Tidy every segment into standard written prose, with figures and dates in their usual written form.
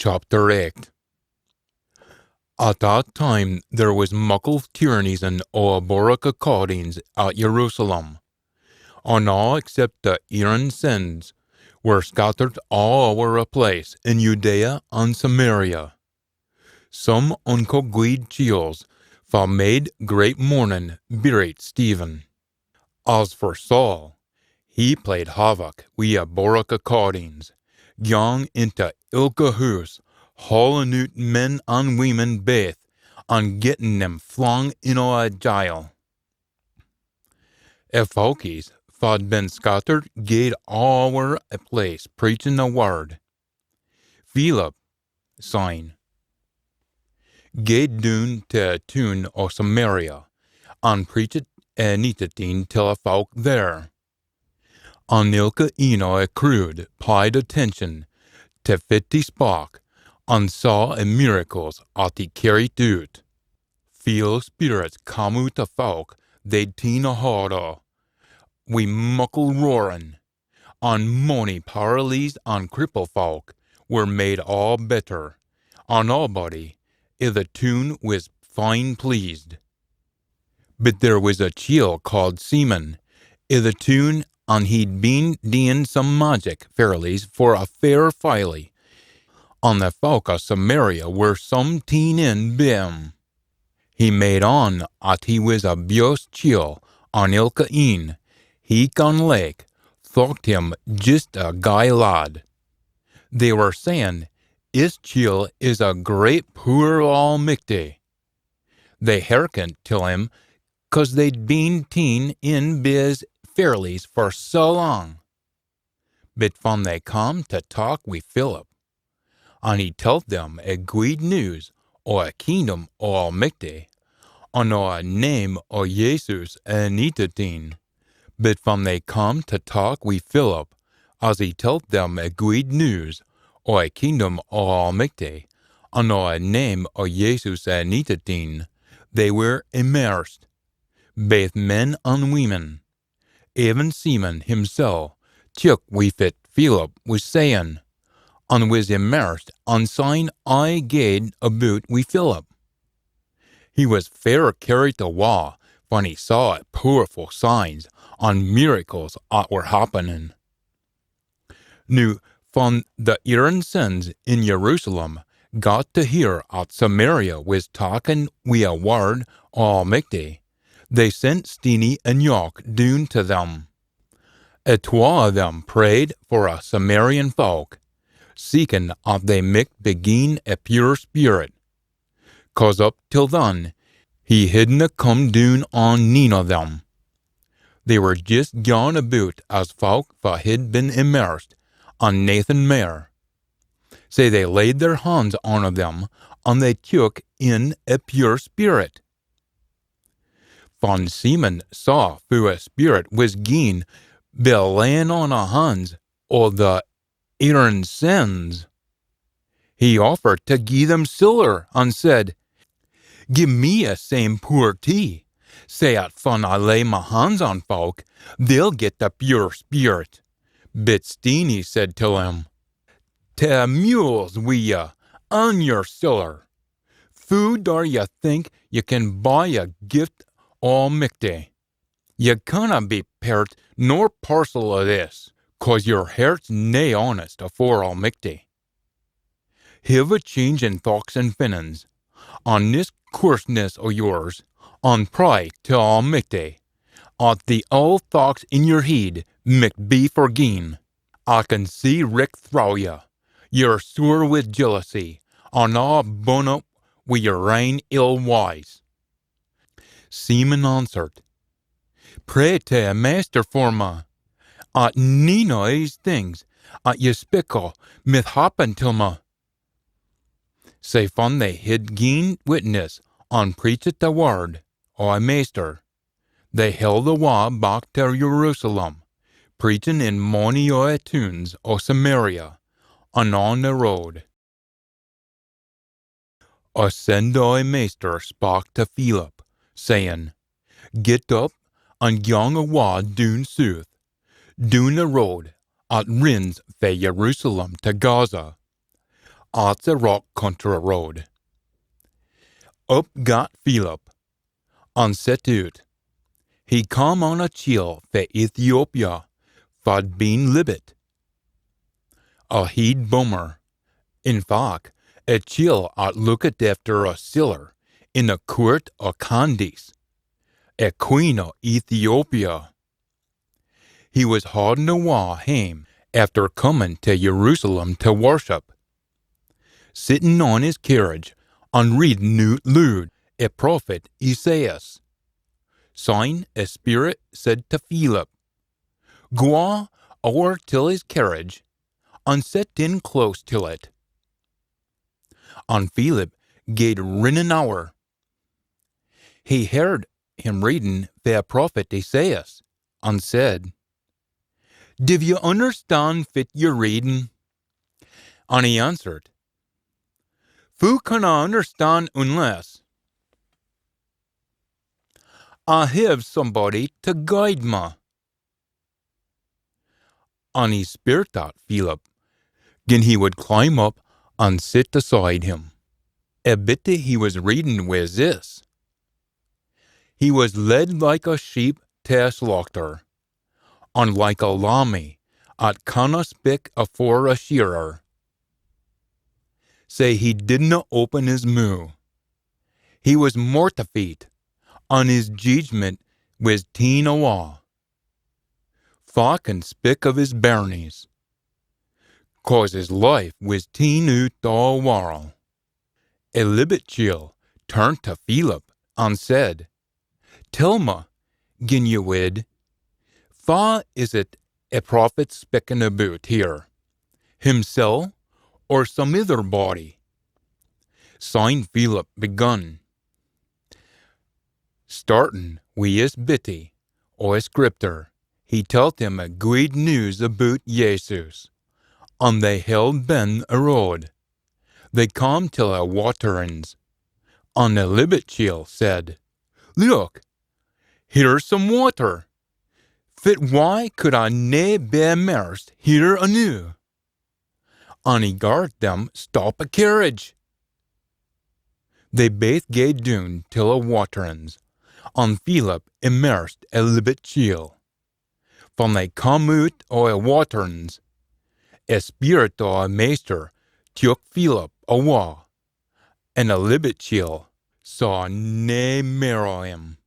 Chapter 8. At that time there was muckle tyrannism o' Doric accordings at Jerusalem, and all except the Aaron-sins were scattered all over a place in Judea and Samaria. Some unco guid chiels fa made great mourning buried Stephen. As for Saul, he played havoc wi' Doric accordings, gang into ilka hoose, hauling out men and women baith, and getting them flung into a jail. If folkies fa'd been scattered gaed all over a place preaching the word. Philip, sign, gaed down to a town o' Samaria, and preached anything till a folk there. And ilka eno a crude paid attention to fit he spoke, and saw a miracles at he carried out. Few spirits come out of folk they'd teen a hard o', wi' muckle roaring, and mony paralyzed and crippled folk were made all better, and nobody i' the town was fine pleased. But there was a chiel called Simon i' the town, and he'd been doing some magic fairlies for a fair filey, and the folk of Samaria were some teen in bim. He made on at he was a bios chiel, and ilka een, he can lake, thought him just a guy lad. They were saying, "Is chiel is a great poor Aul Mither." They hearkened till him, 'cause they'd been teen in biz fairlies for so long. But when they come to talk wi' Philip, and he told them a good news o' a kingdom o' Aul Mither, and o' a name o' Jesus anything. But when they come to talk wi' Philip, as he told them a good news o' a kingdom o' Aul Mither, and o' a name o' Jesus anything, they were immersed, both men and women. Even Simon himself took with it Philip was saying, and was immersed, and sign I gaed about wi' Philip. He was fair carried awa when he saw powerful signs and miracles that were happening. Now, when the Aaron-sins in Jerusalem got to hear at Samaria was talking wi' a word o' Aul Mither, they sent Steenie and Jock down to them. Twa of them prayed for a Samarian folk, seeking that they might begin a pure spirit, 'cause up till then he hadna come down on none of them. They were just gone about as folk that had been immersed, and nathan mair. So they laid their hands on them, and they took in a pure spirit. When Simon saw who a spirit was gien by laying on a hands o' the Aaron-sins, he offered to gie them silver, and said, "Give me a same poor tea, say at when I lay my hands on folk, they'll get the pure spirit." But Steenie said to him, "Ta mules wi' ya, and your silver. Who dar ye think ye can buy a gift Aul Mither? Ye canna be pairt nor parcel o' this, 'cause your heart's nae honest afore Aul Mither. Have a change in thoughts and feelings, on this coarseness o' yours, and pray to Aul Mither, at the old thoughts in your head might be forgien. I can see Rick throw ye. You're sore with jealousy, and all bun up wi' your ain ill ways." Simon answered, "Pray to a master for me, at none o' these things at ye speak mith happen to me." So when they had gien witness and preached the word o' a master, they held the way back to Jerusalem, preaching in mony o' the towns o' Samaria, and on the road. A send-o' master spake to Philip, saying, "Get up and gang awa down south, down the road at rins fae Jerusalem to Gaza, at the rock country road. Up got Philip, and set out. He come on a chiel for Ethiopia, fad been libet. A heed bummer. In fact, a chiel at looked after a siller in the court of Candace, a queen of Ethiopia. He was holding a wa hame after coming to Jerusalem to worship. Sitting on his carriage and reading out loud a prophet Isaiah. Sign a spirit said to Philip, go over till his carriage and sit in close till it. And Philip gaed rinnin hour. He heard him reading the prophet Isaiah and said, div you understand fit your reading? And he answered, who can I understand unless I have somebody to guide me? And he spirit at Philip, gin he would climb up and sit beside him. A bit he was reading was this. He was led like a sheep to a slaughter, and like a lammy at canna speak afore a shearer. Say he didna open his moo. He was mortified, and his judgment was teen awa. Fa can speak of his bairnies, 'cause his life was teen out a whirl. A libbet chiel turned to Philip and said, tell me, gin you wid, fa is it a prophet speaking about here, himself or some other body? Sign Philip begun. Starting wi' his bitty, or a scripter, he told him a good news about Jesus, and they held Ben a road. They come till a waterins, and the libbet chiel said, look, here's some water. Fit why could I nae be immersed here anew? And he gart them stop a carriage. They baith gaed down till a waterins, and Philip immersed a libbet chiel. Van they come out o a waterins, a spirit o a meester took Philip awa, and a libbet chiel saw nae mair o him,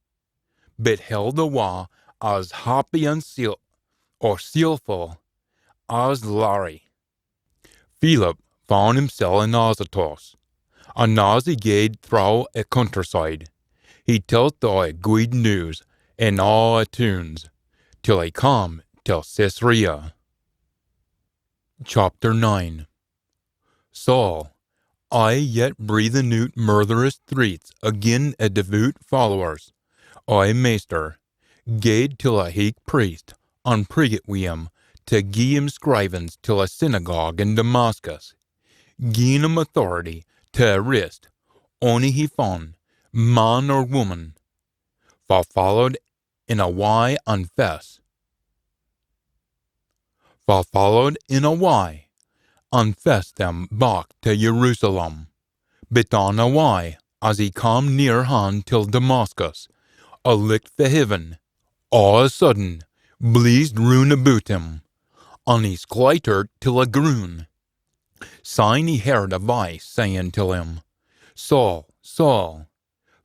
but held awa as happy and sealful as Larry. Philip found himself in Azotus, and as he gaed through a countryside, he told a good news in all a tunes, till he come till Caesarea. Chapter 9. Saul, I yet breathing out murderous threats agin a devout followers, I maester, gaed till a high priest, and prigged wi' him to gie him scrivens till a synagogue in Damascus, gien him authority to arrest ony he found, man or woman, for followed in a way and fess. For followed in a way, and fess them back to Jerusalem. But on a way, as he come near hand till Damascus, a licht for heaven, all a sudden, blazed round about him, and he skleitered till a groon. Syne he heard a voice saying to him, Saul, Saul,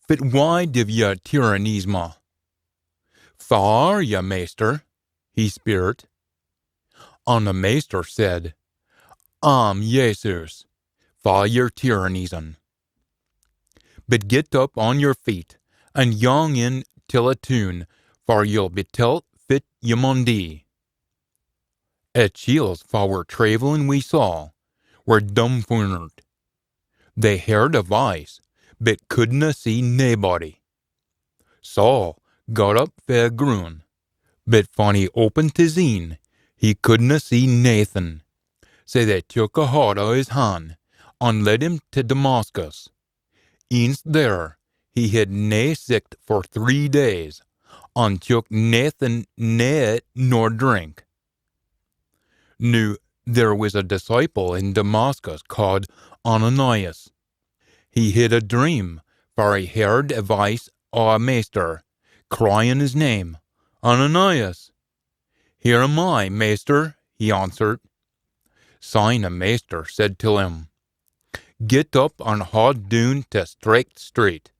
fit why div ye tyrannize me? Fa are ye, maester? He spirit. And the maester said, Jesus, fa your tyrannizing. But get up on your feet, and young in till a tune, for you'll be telt fit ye mun dee. A chiels fa were travelling we saw, were dumbfoundered. They heard a voice, but couldna see naebody. Saul got up for a groan, but when he opened his een, he couldna see Nathan. So they took a hold of his hand, and led him to Damascus. Eenst there, he had nae sicked for 3 days, and took Nathan nae nor drink. Now, there was a disciple in Damascus called Ananias. He had a dream, for he heard a voice of a master, crying his name, Ananias. Here am I, master, he answered. Syne a master said to him, Get up and haud down to Straight Street,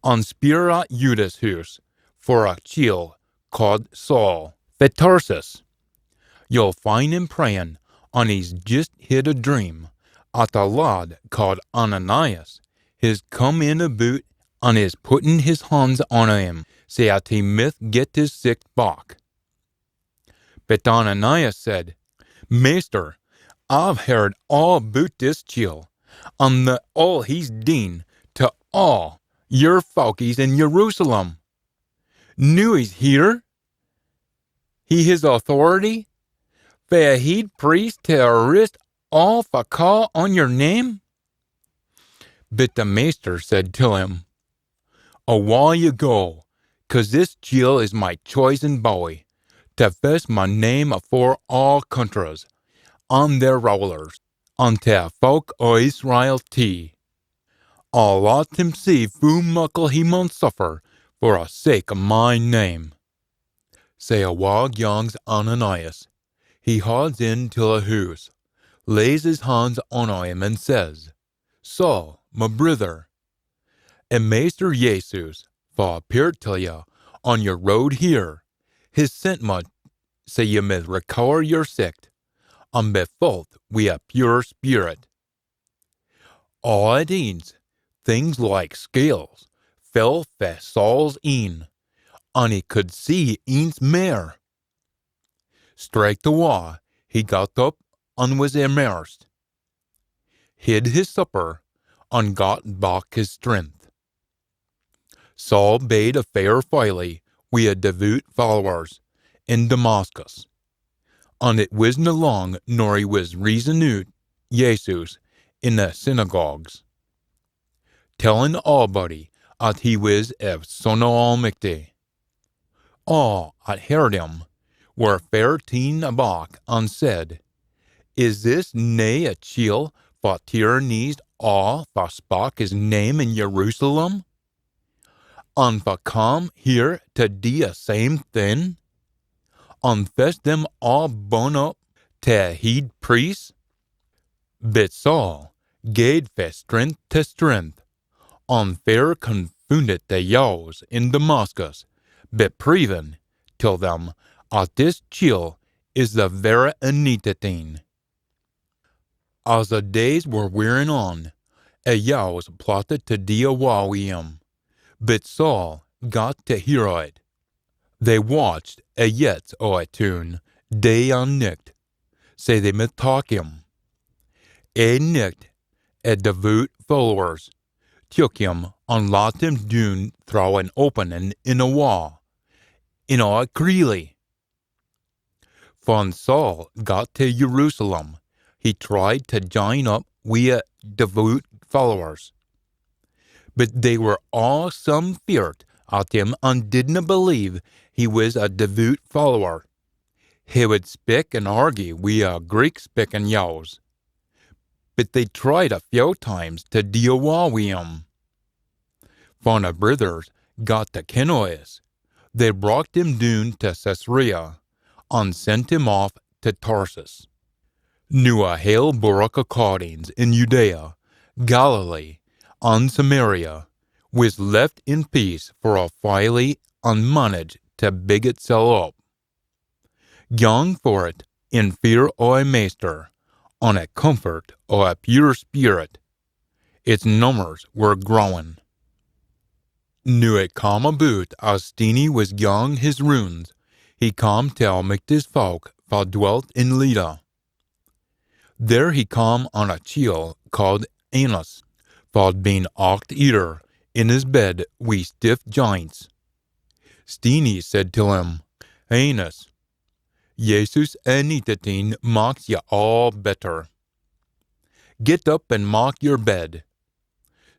and spear at Judas' house, for a chiel called Saul, the Tarsus. You'll find him praying, and he's just had a dream, at a lad called Ananias. He's come in about, and is putting his hands on him, so that he mith get his sick back. But Ananias said, Master, I've heard all about this chiel, and all he's done to all your folkies in Jerusalem. Knew he's here? He has authority for a head priest to arrest all for call on your name? But the master said to him, Away you go, 'cause this chiel is my chosen boy, to fess my name afore all countries, and their rulers, unto folk o' Israel tea. I'll let him see fu muckle he mun suffer for a sake of my name. Say a wag youngs Ananias. He hauds in till a house, lays his hands on him and says, Saul, my brother, and Master Jesus, for appeared to you on your road here, his sent me, so you may recover your sight, and be filled with a pure spirit. All at ease, things like scales fell fra Saul's een, and he could see eens more. Straight away, he got up and was immersed, hid his supper, and got back his strength. Saul bade a fair folly with devout followers in Damascus, and it wasn't long nor he was reasoning out Jesus in the synagogues, telling allbody that he was a son of Aul Mither. All that heard him were fair taken aback and said, Is this nae a chiel for tyrannies all for spak his name in Jerusalem? And for come here to do a same thing? And fetch them all bun up to heed priests? But Saul gaed fra strength to strength, and fair confounded the yaws in Damascus, but proving till them at this chiel is the very anitating. As the days were wearing on, a yaws plotted to do away with him, but Saul got to hear it. They watched a yet o a tune, day and night, say they might talk him. A night, a devout followers took him and let him down through an opening in a wall, in a creely. When Saul got to Jerusalem, he tried to join up with devout followers, but they were all some feared at him and didn't believe he was a devout follower. He would speak and argue with a Greek-speaking yaws, but they tried a few times to deal well with him. When the brothers got to Kenois, they brought him down to Caesarea and sent him off to Tarsus. Now a hail Baruch accordings in Judea, Galilee, and Samaria was left in peace for a while and managed to big itself up. Gang for it in fear of a master, and a comfort of a pure spirit. Its numbers were growing. Now it come about as Steenie was gang his runes, he come to Aul Mither's folk that dwelt in Lydda. There he come on a chiel called Enos, that been ocht eater in his bed with stiff joints. Steenie said to him, Enos, Jesus anitatin makes ye all better. Get up and mak your bed.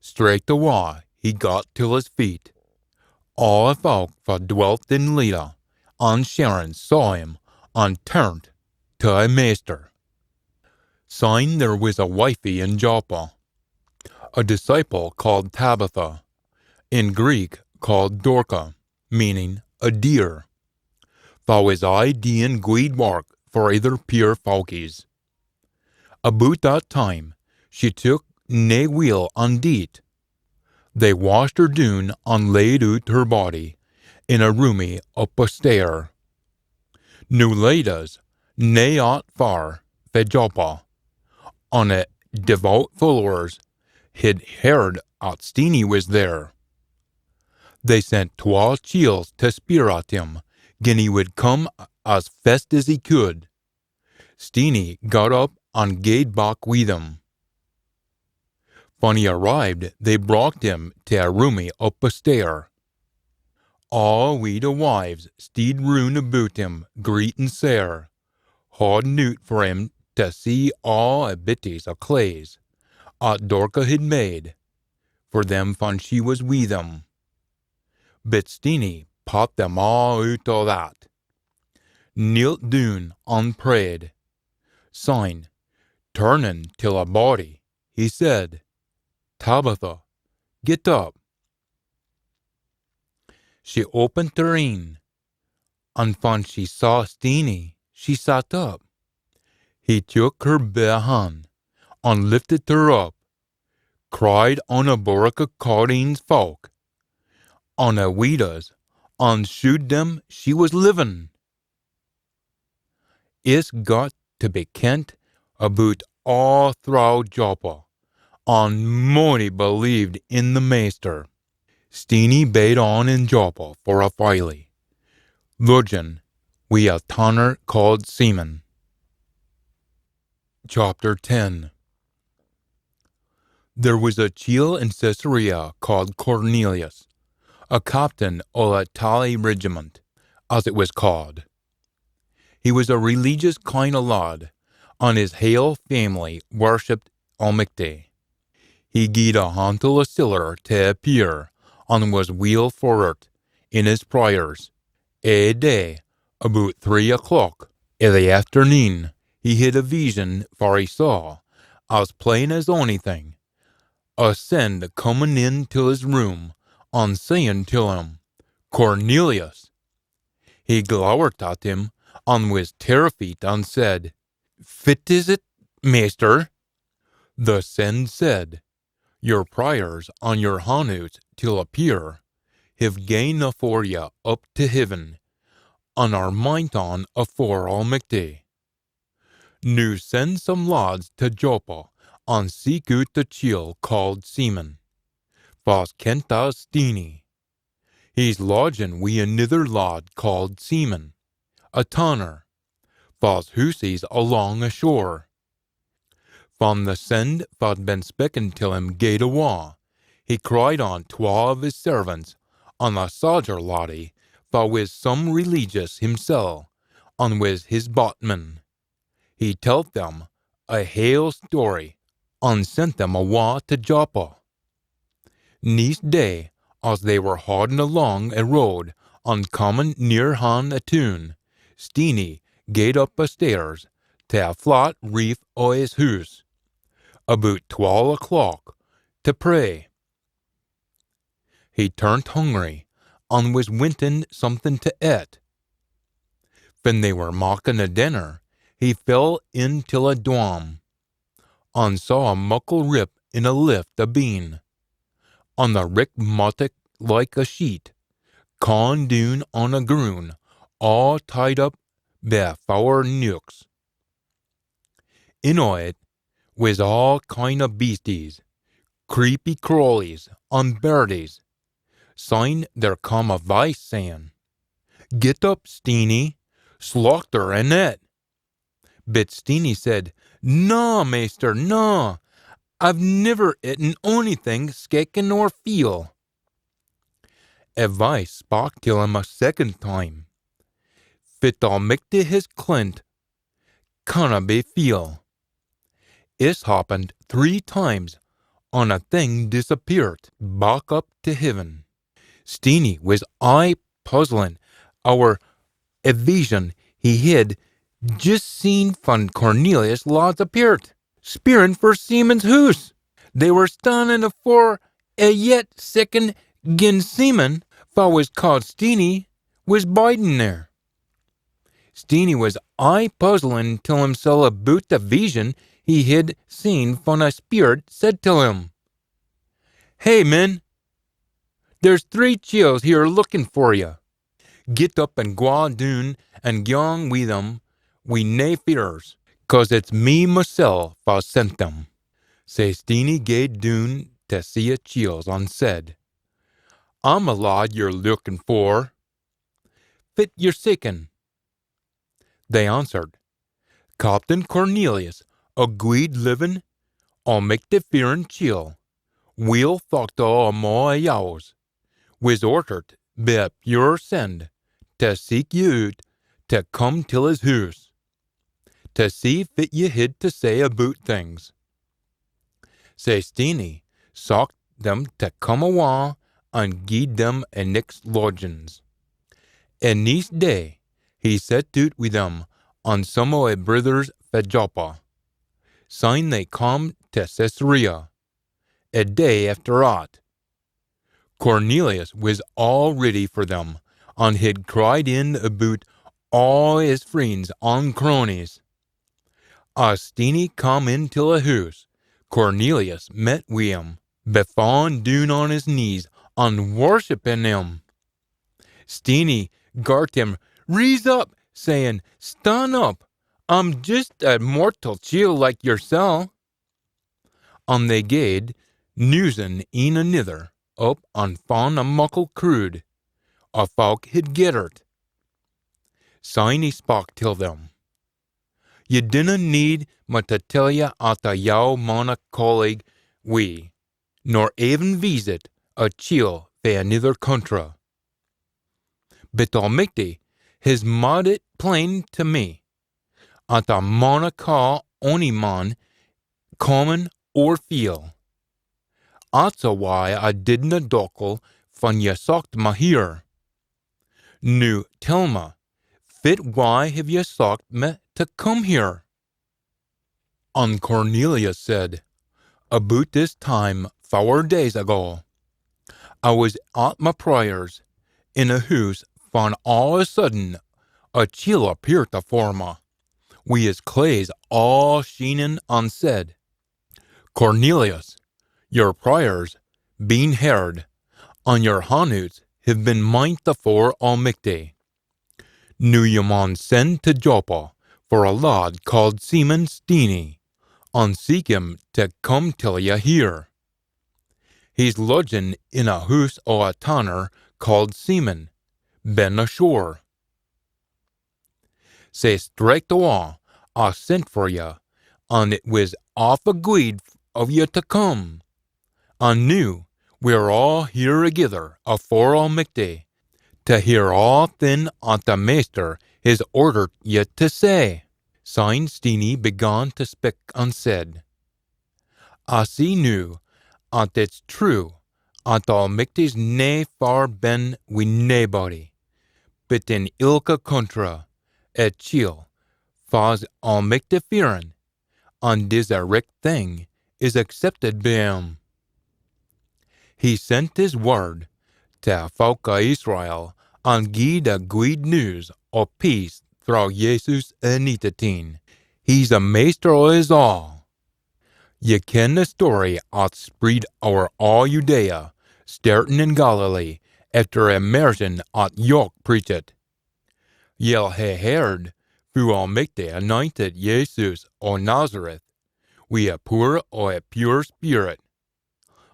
Straight away he got to his feet. All the folk that dwelt in Lydda and Sharon saw him and turned to a master. Sign there was a wifey in Joppa, a disciple called Tabitha, in Greek called Dorca, meaning a deer. Thou was I dean guid work for either pure folkies. About that time, she took nae wheel on deet. They washed her doon and laid out her body in a roomie up a stair. Nu laid us nae aught far ve Joppa, on a devout followers had heard at Steenie was there. They sent 12 chiels to spear at him, gin he would come as fast as he could. Steenie got up and gaed back with them. When he arrived, they brought him to a roomie up a stair. All we the wives steed round about him, greeting sair, holding out for him to see all a bitties o' clays, at Dorca had made, for them when she was with them. But Steenie popped them all out o' that. Kneelt down and prayed. Syne, turning till a body, he said, Tabitha, get up. She opened her een, and when she saw Steenie, she sat up. He took her by hand, and lifted her up, cried on a Borca Cardeen's folk, on a Weedas, and shewed them she was living. It's got to be kent about all through Joppa, and mony believed in the Maester. Steenie bade on in Joppa for a while, lodging wi' a tanner called Seaman. Chapter 10. There was a chiel in Caesarea called Cornelius, a captain o' a tally regiment, as it was called. He was a religious kind of lad, and his hale family worshipped Aul Mither. He gied a hantle o' siller to appear, and was weel for it in his prayers. A day, about 3 o'clock in the afternoon, he had a vision, for he saw, as plain as onything, a send coming in to his room, and saying to him, Cornelius. He glowered at him, and was terrified, and said, Fit is it, Maester? The send said, Your prayers and your hanouts till appear have gane afore ye up to heaven, and are mint on afore Aul Mither. Nu send some lads to Joppa, and seek out the chiel called Seaman, fast kent as Steenie. He's lodging wi' another lad called Seaman, a tanner, fast hussies along ashore. From the send fad been speaking till him gaed awa, he cried on 12 of his servants, and a soldier laddie, that was some religious himself, and was his botman. He told them a hale story, and sent them awa to Joppa. Next day, as they were hodding along a road, and coming near han a town, Steenie gaed up a stairs to a flat reef o' his house, about 12 o'clock, to pray. He turned hungry, and was wanting something to eat. When they were making a dinner, he fell into a dwam, and saw a muckle rip in a lift a bean, and the rick muttock like a sheet, con doon on a groon, all tied up by 4 nooks. In it was all kind of beasties, creepy crawlies, and birdies. Syne there come a voice saying, Get up, Steenie, slaughter and it. But Steenie said, No, Maester, no, I've never eaten onything skekin or feel. A voice spoke to him a second time. Fit Aul Mither his clint, canna be feel. It's happened 3 times, and a thing disappeared back up to heaven. Steenie was aye puzzling our a vision he had just seen when Cornelius lads appeared. spearing for Seaman's hoose. They were standing afore a yet second gin Seaman, for was called Steenie, was biding there. Steenie was aye puzzling till himself about the vision he had seen from a spirit said to him, "Hey, men, there's 3 chills here looking for you. Get up and go doon and gang with them, we nae fears, 'cause it's me mysel' wha sent them." Sae Steenie gaed doon to see a chills and said, "I'm a lad you're looking for. Fit you're seeking." They answered, "Captain Cornelius, a guid living, I'll make the fearing chill. We'll thought a more yows, was ordered by a pure send, to seek you out, to come till his house, to see fit ye had to say about things." Sae Steenie sought them to come awa and gied them a next lodgings. And next day he set out with them on some o' a brothers fra Joppa. Syne they come to Caesarea, a day after aught. Cornelius was all ready for them, and had cried in about all his friends and cronies. As Steenie come into the house, Cornelius met wi' him, befallen down on his knees, and worshipping him. Steenie gart him rise up, saying, "Stand up, I'm just a mortal chiel like yoursel." And they gaed, newsing een anither, up and found a muckle crude, a folk had gethered. Syne he spake till them, "Ye dinna need me to tell ye at a yow manna colleague we, nor even visit a chiel fae anither country. But Almighty has made it plain to me, at a manna call ony man, common or feel. That's why I didna dockle when ye sought me here. Now tell me, fit why have ye sought me to come here?" And Cornelius said, "About this time 4 days ago, I was at my prayers in a house, when all of a sudden a chiel appeared afore me, wi' his claes all sheening, and said, 'Cornelius, your prayers being heard, and your hanouts have been meant afore Almighty. Now ye maun send to Joppa for a lad called Seaman Steenie, and seek him to come till ye here. He's lodging in a house o' a tanner called Seaman, ben ashore.' Sae straight awa I sent for ye, and it was off agreed of ye to come. And now we're all here agither afore Almighty, to hear all thin at the Master has ordered ye to say." Syne Steenie began to speak and said, "I see now, and it's true, and Almighty's nae far ben wi' naebody, but in ilka country, a chiel, fa's Almighty fearing, and this a richt thing is accepted by him. He sent his word to folk o' Israel, and gied a good news o' peace through Jesus anointed. He's a master o' us all. Ye ken the story at spread o'er all Judea, starting in Galilee, after immersion at York preached. Ye'll hae heard who Almighty anointed Jesus o' Nazareth, wi' a power o' a pure spirit,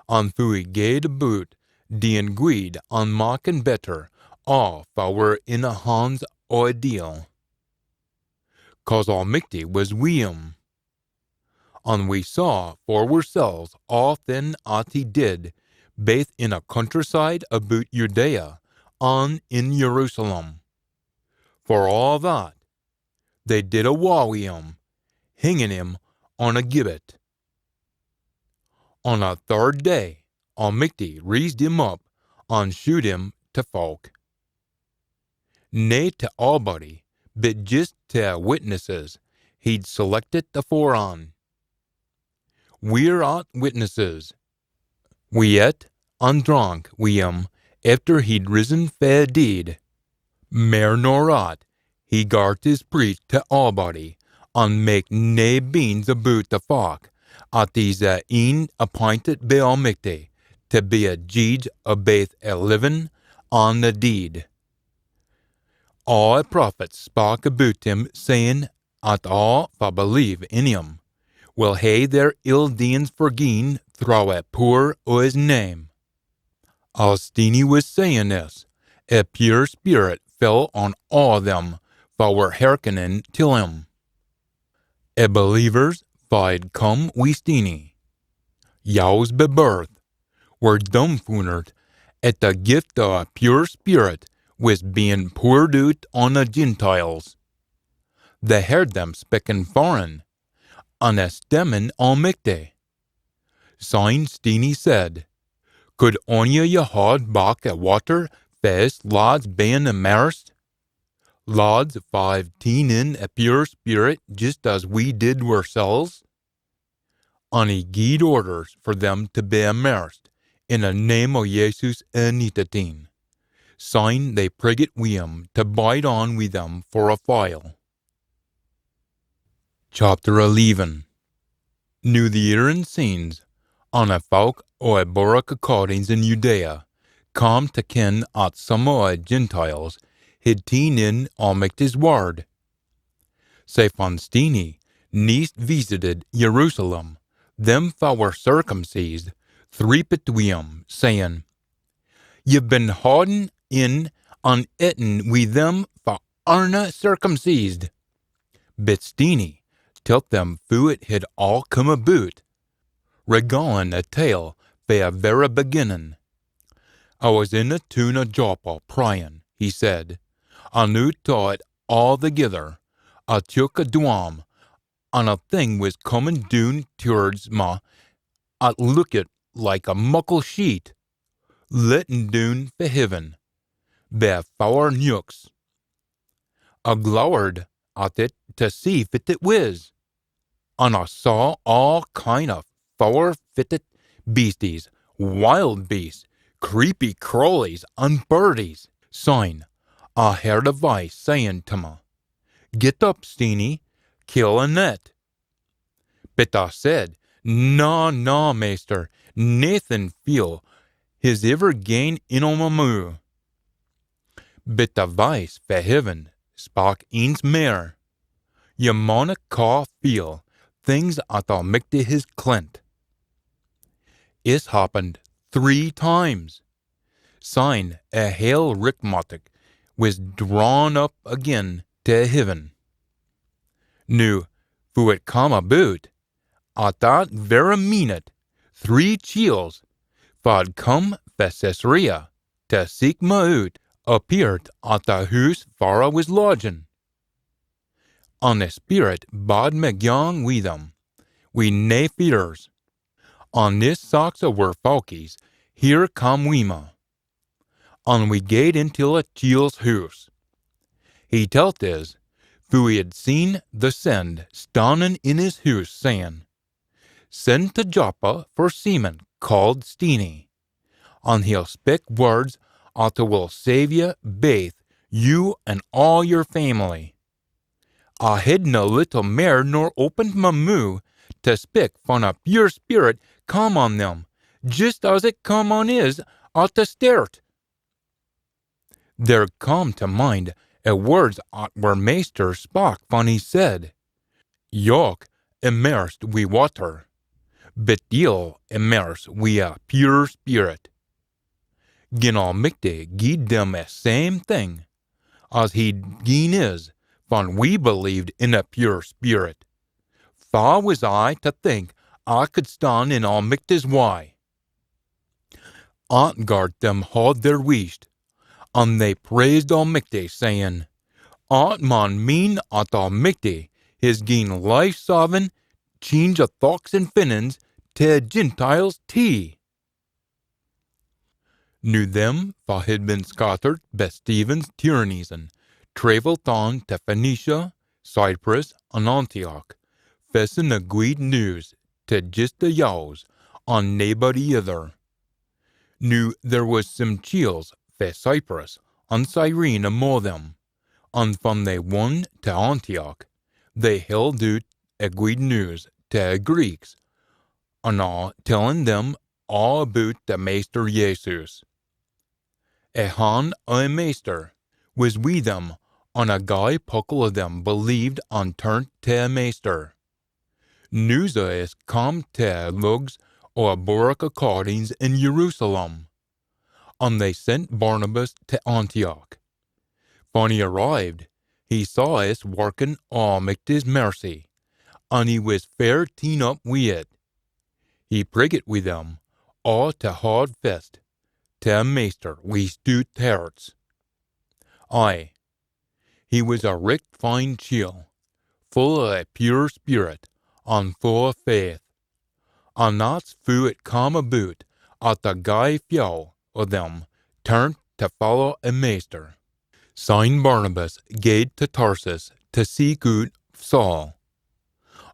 and who he gaed about, doing good and making better all wha were in the hands o' a deal. 'Cause Almighty was wi' him. And we saw for ourselves all thing that he did, baith in a countryside about Judea and in Jerusalem. For all that, they did awa wi' him, hanging him on a gibbet. On a 3rd day, Almighty raised him up and shewed him to folk. Nae to allbody, but just to witnesses he'd selected aforeon. we're at witnesses. We et and drank we after he'd risen fair deed. Mair nor aught, he gart his preach to all body, and make nae beans aboot the folk, at these een appointed by Almighty, to be a judge of both a living and a deed. All prophets spake about him, saying, at all for believe in him, will hae their ill deeds forgien through a poor o' his name. As Steenie was saying this, a pure spirit fell on all them for were hearkening till him. A believers fa'd come wi Steenie. Yows be birth were dumbfounded at the gift of a pure spirit was being poured out on the Gentiles. They heard them speaking foreign, and esteeming Almighty. Syne Steenie said, could ony ye haud back a water fast lads being immersed? Lads 15 in a pure spirit just as we did ourselves? And he gied orders for them to be immersed in the name of Jesus Anitatin. Syne they prigged wi him to bide on wi them for a while. Chapter 11. Nu the Erin scenes, on a folk o' a Doric accordings in Judea, come to ken at some o' a Gentiles, had teen in Almighty's word. Say von Steenie, neist visited Jerusalem, them fa were circumcised, threepit wi him, saying, Ye've been houden in and eaten wi them fa arna circumcised. But Steenie, till them fu it had all come aboot, regalin a tale fae a very beginning. I was in a tune of Joppa pryin, he said, and nu taw it all together. I took a dwam, and a thing was comin' doon towards ma, at look it like a muckle sheet, lettin' doon for heaven, be a four nooks. I glowered at it to see fit it was, and I saw all kind of four-fitted beasties, wild beasts, creepy crawlies, and birdies. Syne, I heard a voice saying to me, Get up, Steenie, kill a net. But I said, No, meester, naething feel his ever gain in on my moo. But the voice for heaven spake eens mair. Ye mauna ca feel things at Almighty his clint. It's happened 3 times. Syne a hale rickmatic was drawn up again to heaven. Nu, fu it come aboot, at that very minute, 3 chiels, fa'd come fra Caesarea to seek me out, appeared at the house where I was lodging. And the Spirit bade me gang wi them, wi nae fears. On this socks o' were folkies, here come we me. And we gaed into a chiel's house. He telt us, fu he had seen the send standing in his house, saying, Send to Joppa for seaman called Steenie, and he'll speak words that will save ye baith, you and all your family. I had no little mair nor opened my moo to speak von a pure spirit come on them, just as it come on is at the start. There come to mind a words at where meester spake when he said, Yok immersed wi water, but you'll immerse wi a pure spirit. Gin Almighty gied them a same thing, as he'd gien is, when we believed in a pure spirit. Fa was I to think I could stand in Almighty's way. Atgard them had their wished, and they praised Almighty, saying, At man mean at Almighty has gien life-saving change of thoughts and feelings to Gentiles tea. Nu them fa had been scattered by Stephen's tyrannies and travelled on to Phoenicia, Cyprus, and Antioch, facing the good news to just the yaws, on nobody other. Knew there was some chills for Cyprus, on Cyrene among them, and from they won to Antioch, they held out a good news to Greeks, and all telling them all about the Meester Jesus. A hand a meester was with them, and a guy puckle of them believed and turned to a meester. News of it come to lugs or Doric accordings in Jerusalem, and they sent Barnabas to Antioch. When he arrived, he saw us working all Mither's mercy, and he was fair teen up with it. He prigged with them, all to hard fest, to a meester we stout hearts. Aye, he was a richt fine chiel, full of a pure spirit, and full of faith. And that's fu it come about, at the guy few of them turned to follow a meester. Signed Barnabas gaed to Tarsus to seek out Saul.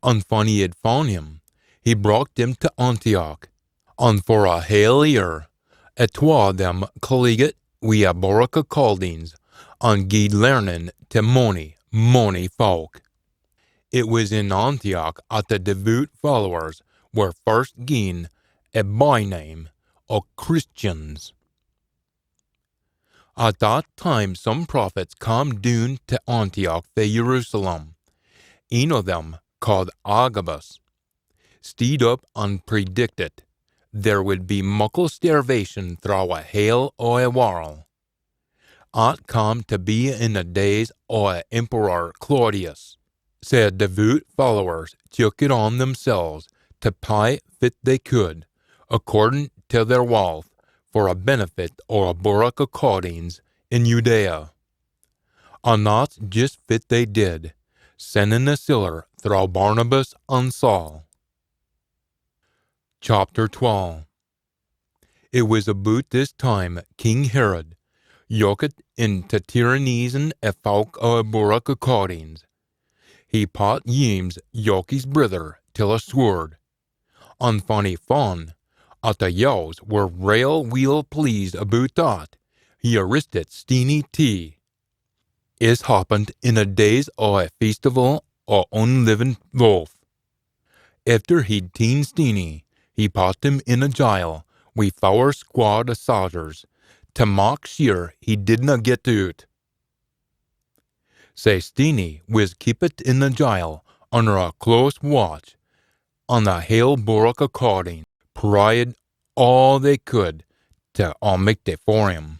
And when he had found him, he brought him to Antioch. And for a hale year, a twa them collegiate wi a Doric callings, and gaed learning to mony folk. It was in Antioch at the devout followers were first gained a by-name of Christians. At that time some prophets come down to Antioch to Jerusalem. One of them, called Agabus, stood up and predicted there would be muckle starvation through a hale o' a world. It come to be in the days o' Emperor Claudius. Said devout followers took it on themselves to pay fit they could, according to their wealth, for a benefit or a Doric accordings in Judea. And that's just fit they did, sending a siller through Barnabas and Saul. Chapter 12. It was about this time King Herod yoked into tyrannizen a folk of Doric accordings. He put James, Yoki's brother, till a sword. And when he found at the yaws were rail wheel pleased about that, he arrested Steeny T. Is happened in the days o' a festival o' unleavened loaf. After he'd teen Steeny, he put him in a jail wi' 4 squad of soldiers, to make sure he didna get out. Say Steeny was keepit in the jail under a close watch, and the hale Doric according pried all they could to make it for him.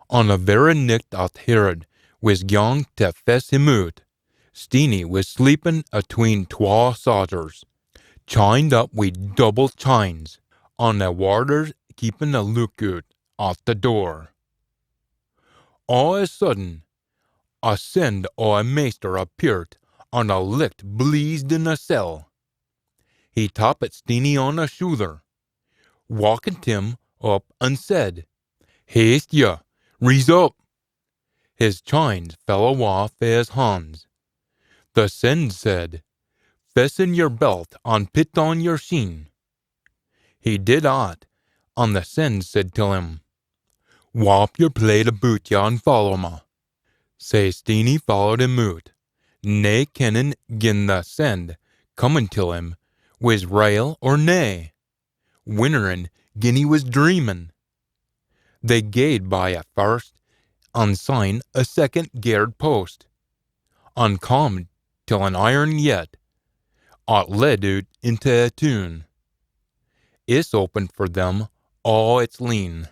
On the very night that Herod was going to fess him out, Steeny was sleeping atween 2 soldiers, chained up with double chains, and the warders keeping a lookout at the door. All of a sudden, a send o' a meester appeared, and a licht blazed in the cell. He tapped Steeny on the shoulder, walked him up, and said, "Haste ya, rise up." His chains fell off his hands. The send said, "Fasten your belt and put on your sheen." He did that, and the send said to him, "Wap your plate about ya and follow me." Say Steeny followed him out, nae kenning gin the send coming to him was rail or nae, wondering gin he was dreaming. They gaed by a first, and signed a second guard post, and come till an iron yet, it led out into a town. It's opened for them all its lean.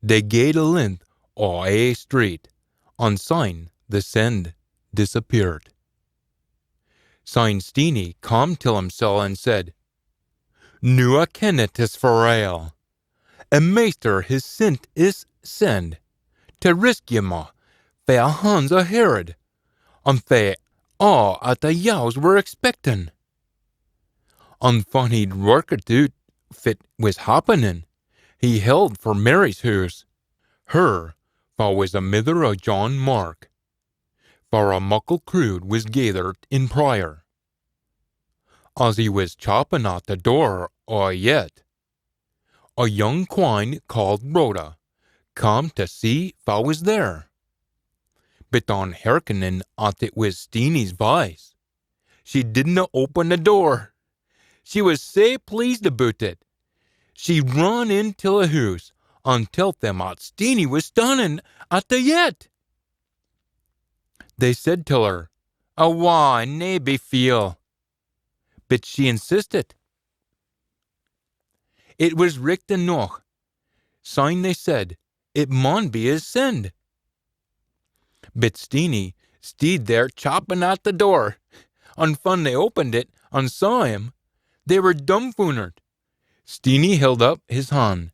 They gaed a length o' a street, and sign the send disappeared. Sign Steeny come till himself and said, "Nu a ken it is for ale. A meester has sent is send to rescue me fae a hands o' Herod, and fae all at the yaws were expecting." And when he'd worked out fit was happening, he held for Mary's house, her wha was the mither of John Mark, for a muckle crowd was gathered in prayer. As he was chopping at the door, yet, a young quine called Rhoda come to see if I was there. But on hearkening at it was Steenie's voice, she didn't open the door. She was sae pleased about it. She run into the house and told them that Steenie was standing at the yett. They said to her, "Awa, nae be feel." But she insisted. It was richt enoch. Syne they said, it maun be his send. But Steenie stayed there chopping at the door, and when they opened it and saw him, they were dumbfoundered. Steenie held up his hand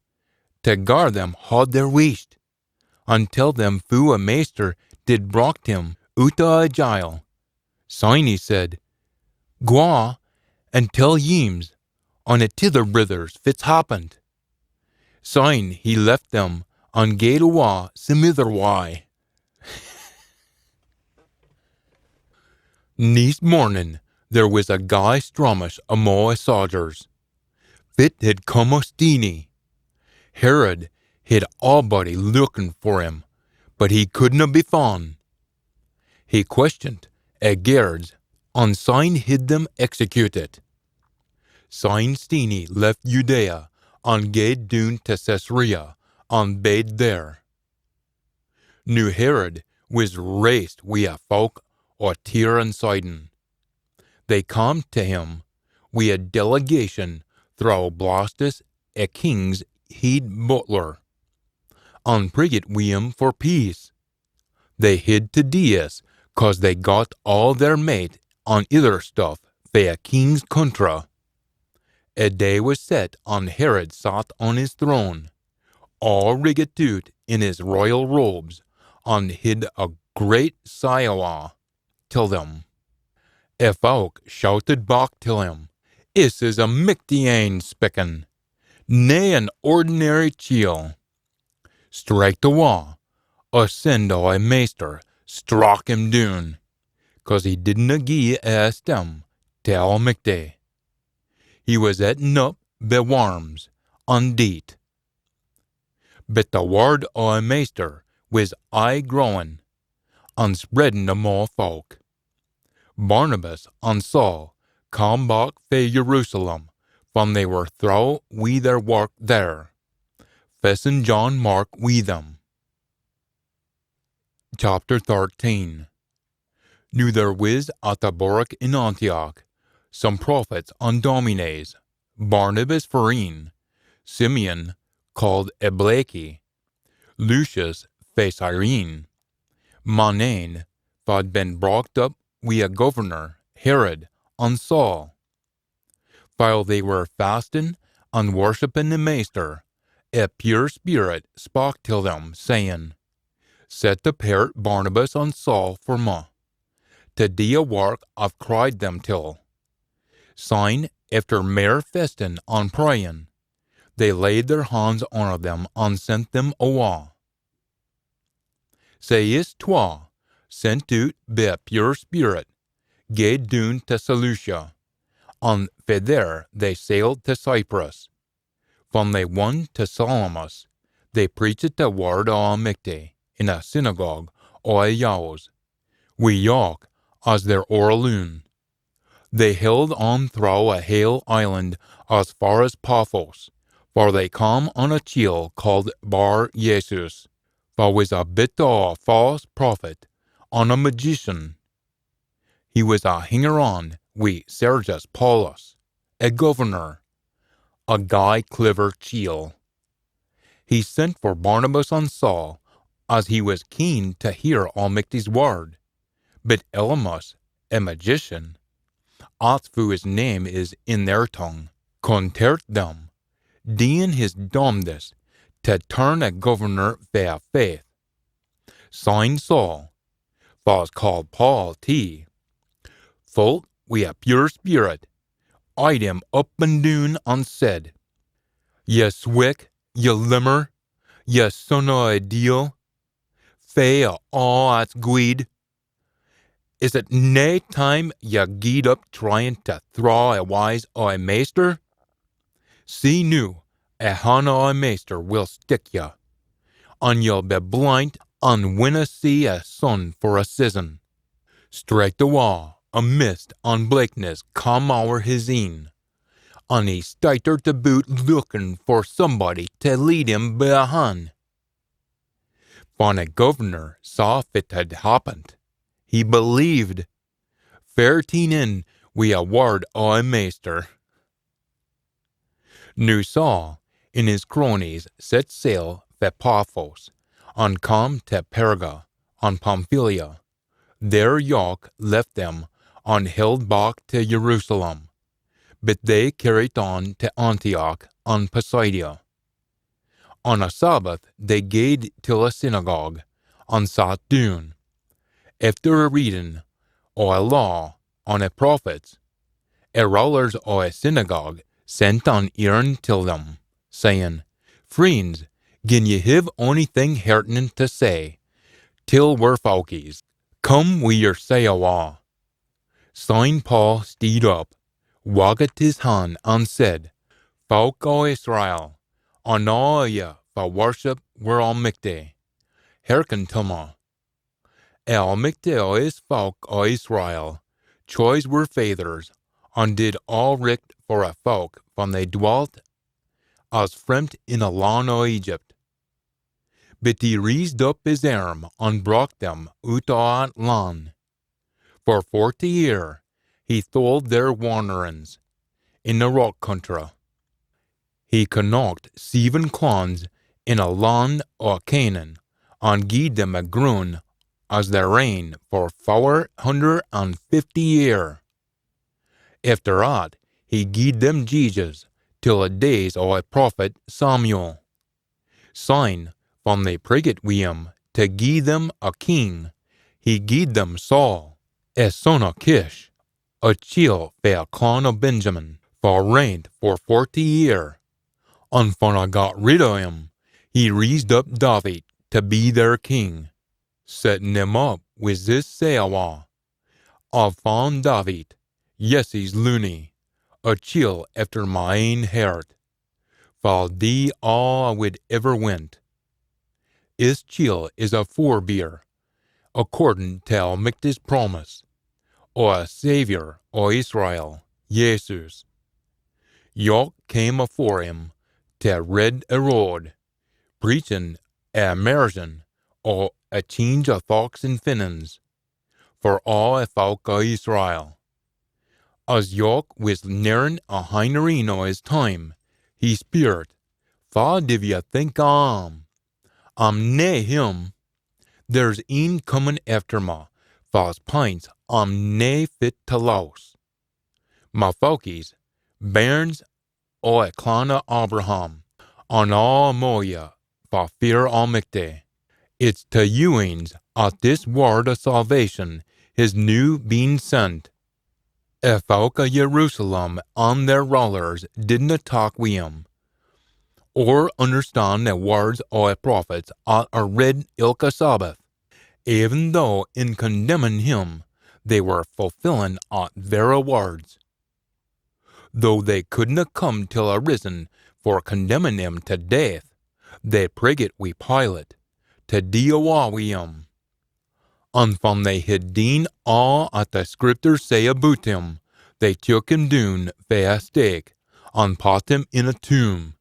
to gar them haud their weest, until them fu a meester did brocht him out a jail. Syne he said, "Gwa and tell Yeames on a tither brothers fit's happened." Syne he left them and gaed awa some ither way. Next morning there was a guy stromish amo a soldiers. Fit had come o' Steenie. Herod had a'body looking for him, but he couldna be found. He questioned a guards, and syne hid them executed. Syne Steenie left Judea and gaed down to Caesarea and bade there. Now Herod was raced wi' a folk o' Tyre and Sidon. They come to him wi' a delegation through Blastus, a king's head butler, and prigged wi' him for peace. They hid to Dias, 'cause they got all their mate on either stuff fae a king's contra. A day was set, and Herod sat on his throne, all rigged out in his royal robes, and hid a great Siowa till them. A folk shouted back till him, "Is is a michty ane spicken, nae an ordinary chiel." Strike the wa, or send a meester, struck him down, 'cause he didna gie a stem to Aul Mither. He was eaten up be worms, and deet. But the word o' a meester was aye growing, and spreading amo folk. Barnabas and Saul come back fae Jerusalem when they were through wi' their work there, fessing John Mark wi' them. Chapter 13. Now there was at the Doric in Antioch some prophets and domines, Barnabas Farine, Simeon called Ebleki, Lucius fae Cyrene, Manaen, who'd been brought up wi' a governor, Herod, and Saul. While they were fasting and worshipping the Master, a pure spirit spake till them, saying, "Set apart Barnabas and Saul for me, to do a work I've cried them till." Syne, after mere fasting and praying, they laid their hands on them and sent them awa. Sayest twa, sent out by a pure spirit, gaed down to Seleucia, and fae there they sailed to Cyprus. When they won to Salamis, they preached the word o' Mither in a synagogue o' Yaos, wi' Yok as their oraloon. They held on through a hale island as far as Paphos, for they come on a chiel called Bar Jesus, for was a bit o' a false prophet, and a magician. He was a hanger-on wi' Sergius Paulus, a governor, a guy clever chiel. He sent for Barnabas and Saul, as he was keen to hear Aul Mither's word. But Elymas, a magician, as fu his name is in their tongue, contert them, deeing his domness to turn a governor fae faith. Syne Saul, was called Paul T, full wi' a pure spirit, eyed him up and down and said, "Ye swick, ye limmer, ye son o' a deal, fae a' at's gweed, Is it nae time ye gied up trying to thraw a wise oi meester? See nu, a han oi meester will stick ye, and ye'll be blind and winna see a sun for a season. Straight awa, a mist and blackness come o'er his een, and he stiter to boot looking for somebody to lead him by a hand. When a governor saw if it had happened, he believed. 13 in we a word o' a meester. Nu Saul and his cronies set sail for Paphos, and come to Perga, on Pamphylia. Their yoke left them, and held back to Jerusalem, but they carried on to Antioch and Pisidia. On a Sabbath they gaed till a synagogue, and sat down. After a reading o' a law on a prophets, a rulers o' a synagogue sent an errand till them, saying, Friends, gin ye have onything heartening to say, till we're folkies, come we your say awa. Saint Paul steed up, wagged his hand, and said, Folk o' Israel, on all ye for worship were Almighty. Hearken to me. Almighty o' his folk o' Israel, choice were fathers, and did all richt for a folk when they dwelt as fremd in a land o' Egypt. But he raised up his arm and brought them out o' that land. For 40 years he told their wanderings in the rock country. He connacht 7 clans in a land o' Canaan, and gied them a ground as their reign for 450 years. After that, he gied them judges till the days o' a prophet Samuel. Syne, when they prigged wi' him to gie them a king, he gied them Saul, a son o' Kish, a chiel fae a clan o' Benjamin, for reigned for 40 years. And when I got rid o' him, he raised up David to be their king, setting him up with this sayawa. I've found David, Jesse's loony, a chiel after my ain heart, for thee all I would ever went. His chiel is a forebear, according to Almighty's promise, or a Saviour o' Israel, Jesus. Yoke came afore him to rid a road, preaching a immersion or a change of thoughts and feelings for all a folk o' Israel. As Yoke was nearing a hinerin o' his time, he speered, Fa div ye think I'm nae him. There's een comin' after me, fa's pints I'm nae fit to louse. My folkies, bairns o' a clan o' Abraham, an' all moya, for fear Almighty. It's to youins at this word of salvation his new being sent. If folk o' Jerusalem and their rulers didna talk wi' him, or understand the words o' a prophets at a read ilka Sabbath, even though in condemning him they were fulfilling at their words. Though they couldna come till a risen for condemning him to death, they prigged wi' Pilate to deal wi' him. And when they had done all at the scriptures say about him, they took him down fae a stake, and put him in a tomb.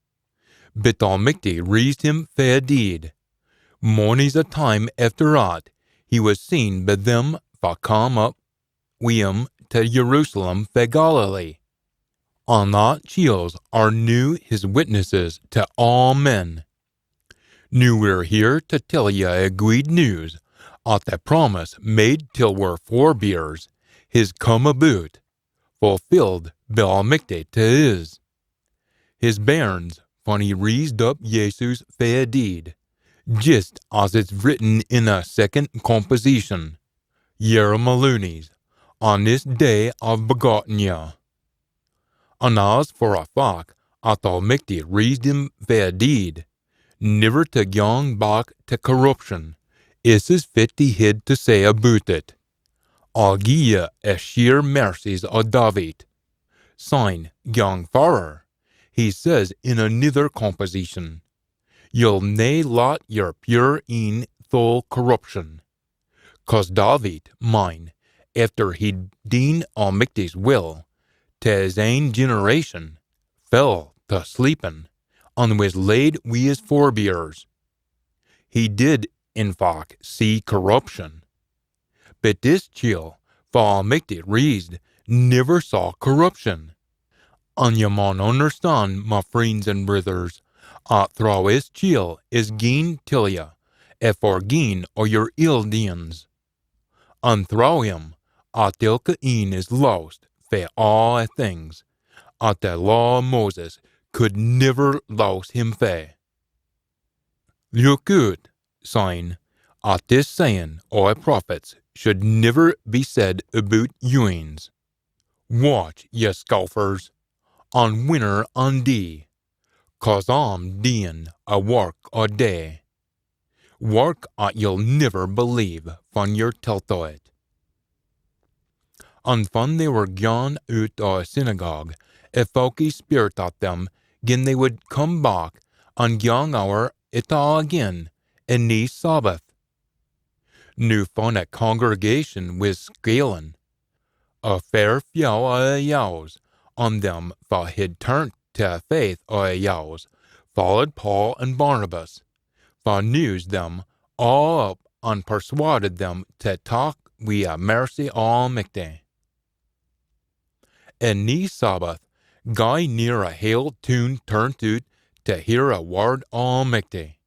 But Almighty raised him fae a deed. Mony's a time after that, he was seen by them that come up wi' him to Jerusalem fae Galilee. And that chiels are new his witnesses to all men. Now we're here to tell ye a good news, at the promise made till we're forebears, his come about, fulfilled by Almighty to his bairns, when he raised up Jesus fae a deed, just as it's written in a second composition, Ye're my loonies, on this day I've begotten ye. And as for a fact, at Almighty raised him fae a deed, never to gang back to corruption, is his fit he had to say about it. I'll gie a sheer mercies o' David. Sign, young farer, he says in another composition, you'll nae lot your pure in thol corruption. 'Cause David, mine, after he'd deen Almighty's will, to his ain generation, fell to sleepin', and was laid wi' his forebears. He did, in fact, see corruption. But this chiel, for Almighty reased, never saw corruption. And ye maun understand, my friends and brothers, through his chiel is gain till ye, if for gain o' your ill deeds. And through him, tilka een is lost for all things, the law of Moses could never lose him for. Look good, sign, this saying o' prophets should never be said about youins. Watch, ye scoffers, on winter and day, 'cause I'm doing a work o' day. Work you'll never believe van your telt o' it. And when they were gone out o' a synagogue, a folky spirit at them, gin they would come back, and gang hour it all again, in the Sabbath. Nu van a congregation was scaling, a fair few o' yows, on them for had turned to faith o' yows, followed Paul and Barnabas, for news them all up and persuaded them to talk wi' a mercy Almighty. In the Sabbath, guy near a hail tune turned out to hear a word Almighty.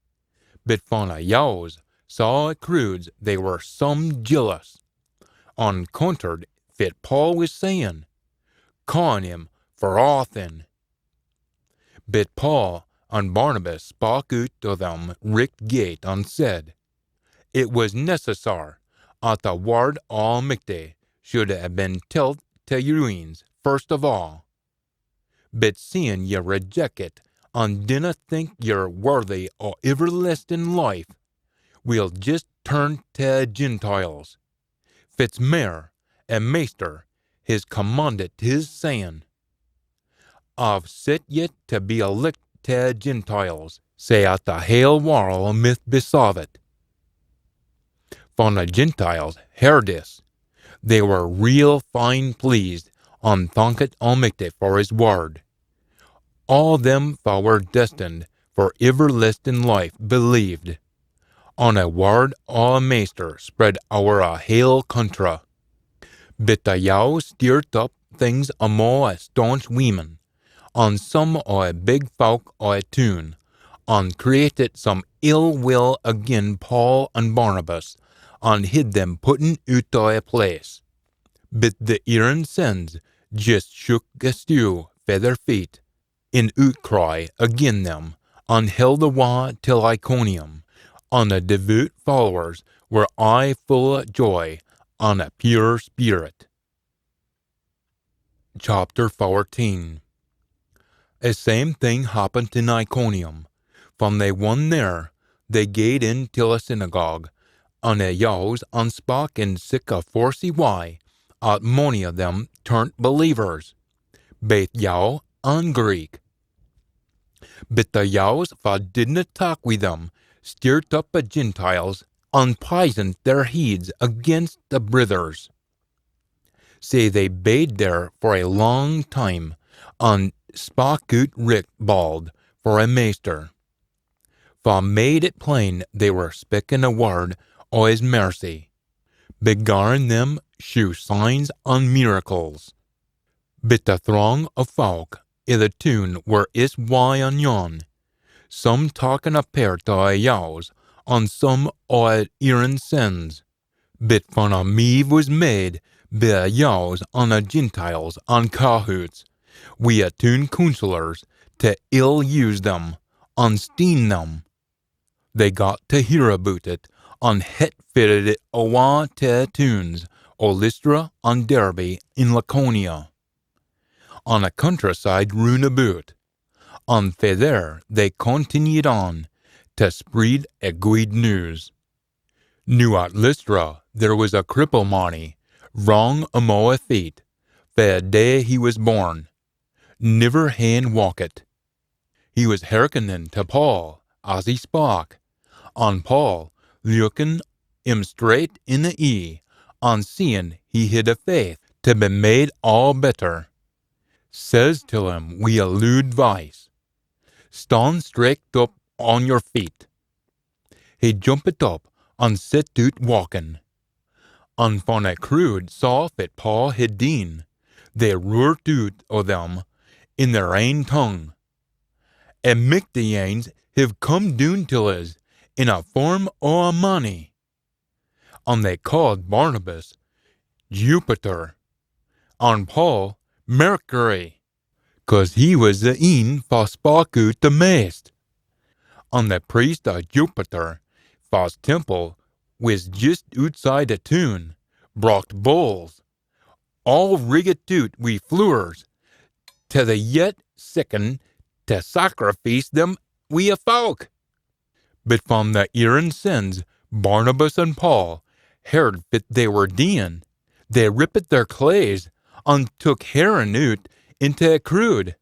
But when a yows saw a crowds, they were some jealous, and countered fit Paul was saying, calling him for aughtin. But Paul and Barnabas spoke out to them richt gate and said, it was necessary that the word Almighty should have been told to ruins first of all. But seeing ye reject it, and dinna think you're worthy o' everlasting life, we'll just turn to Gentiles. Fitzmare, a maester, has commanded his saying, I've set yet to be elect to Gentiles, say at the hail warl myth besav it. When the Gentiles heard this, they were real fine pleased, and thanked Almighty for his word. All them that were destined for everlasting life believed. On a word o' Master spread o'er a hale country. But the yows stirred up things amo a staunch women, and some o' a big folk o' a tune, and created some ill will agin Paul and Barnabas, and hid them putting out o' a place. But the Aaron sins just shook a stew for their feet, in outcry agin them, and held awa till Iconium, and the devout followers were aye full of joy, and a pure spirit. Chapter 14. A same thing happened in Iconium. When they won there, they gaed in till a synagogue, and a yows and spake in sic a forsy way, at mony of them turned believers, both yow and Greek. But the yows that didn't talk with them stirred up the Gentiles and poisoned their heads against the brothers. Say they bade there for a long time, and spake out richt bald for a maester. For made it plain they were speaking a word o' his mercy, begaring them shew signs and miracles. But the throng of folk i' the tune were is why and yon, some talking apart o' a yows, and some o' a Aaron sins. But when a meave was made by a yows and a Gentiles and cahoots, we a tune counsellors to ill use them and steen them. They got to hear about it, and het fitted it awa to tunes o' Lystra and Derbe in Laconia, on a countryside round about, and fae there they continued on to spread a good news. Now at Lystra there was a cripple mony, wrong amo feet, the day he was born, never hand walk it. He was hearkening to Paul as he spoke, on Paul looking him straight in the eye, on seeing he had a faith to be made all better. Says to him we a lewd vice, stand straight up on your feet. He jumped up and set out walking. And from a crowd saw that Paul had done, they roared out o' them in their own tongue. A Mictians have come down to us in a form o' a money. And they called Barnabas Jupiter, and Paul Mercury, 'cause he was the een that spoke out the most. And the priest of Jupiter, whose temple was just outside the town, brought bulls, all rigged out with flowers, to the yet sickened to sacrifice them wi' a folk. But from the errand sins, Barnabas and Paul heard that they were doing, they ripped their clothes and took herring out into a crowd,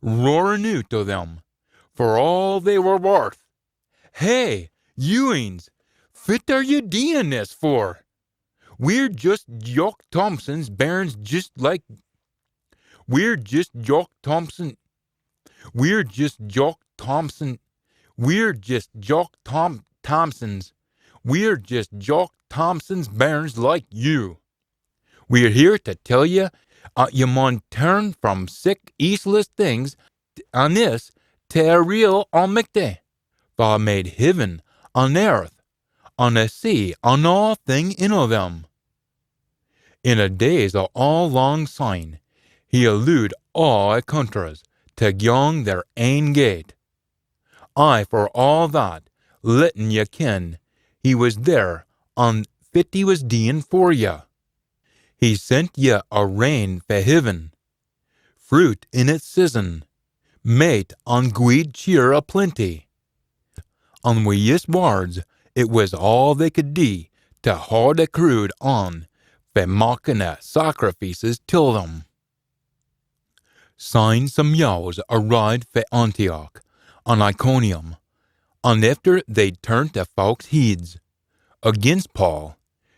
roaring out to them, for all they were worth. Hey, youings, what are you doing this for? We're just Jock Thompson's bairns just like... We're just Jock Thompson's bairns like you. We're here to tell you, you mun turn from sick, eastless things on this to a real Almighty, that made heaven on earth, on the sea, on all thing in of them. In the days of all long syne, he allowed all countries to gang their ain gate. I, for all that, letting ye ken, he was there, and fit he was doing for ye. He sent ye a rain fae heaven, fruit in its season, mate and guid cheer a plenty. And wi' his words, it was all they could do to haud the crowd on, fae making the sacrifices till them. Syne some yows arrived fae Antioch and Iconium, and after they'd turned the folks' heads against Paul,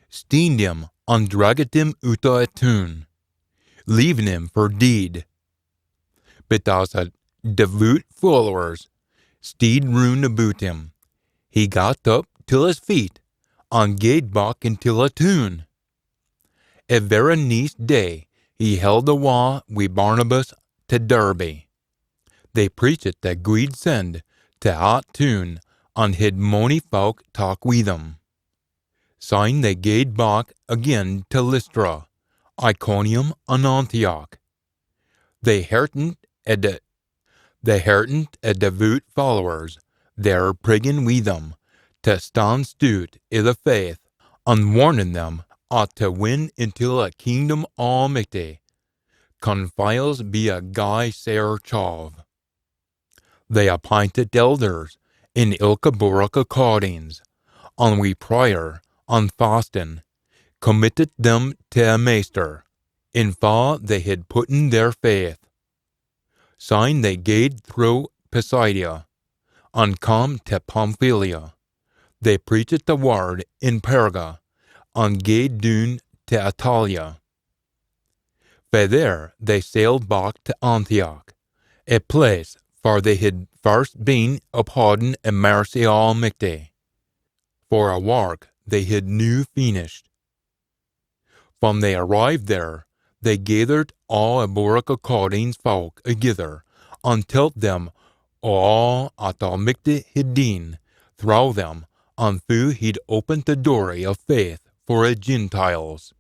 steined him and dragged him out of a town, leaving him for dead. But as a devout followers stayed round about him, he got up till his feet and gaed back into a town. A very next day he held a wa wi' Barnabas to Derbe. They preached the good send to that town and had mony folk talk with them. Syne they gaed back again to Lystra, Iconium, and Antioch. They heartened a devout followers there prigging with them to stand stout i' the faith, and warning them to win into a kingdom almighty, confiles be a guy sair chav. They appointed elders in ilka boraka callings, and we prayer and fasting committed them to a maester, in fa they had putten their faith. Syne they gaed through Pisidia, and come to Pamphylia. They preached the word in Perga, and gaed doon to Atalia. Fae there they sailed back to Antioch, a place for they had first been upholding a mercy almighty, for a work they had new finished. When they arrived there, they gathered all a Boraka Cording's folk together, and told them all at Almighty had done, through them, and who he'd opened the door of faith for the Gentiles.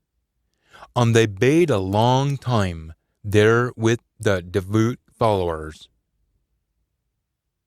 And they bade a long time there with the devout followers.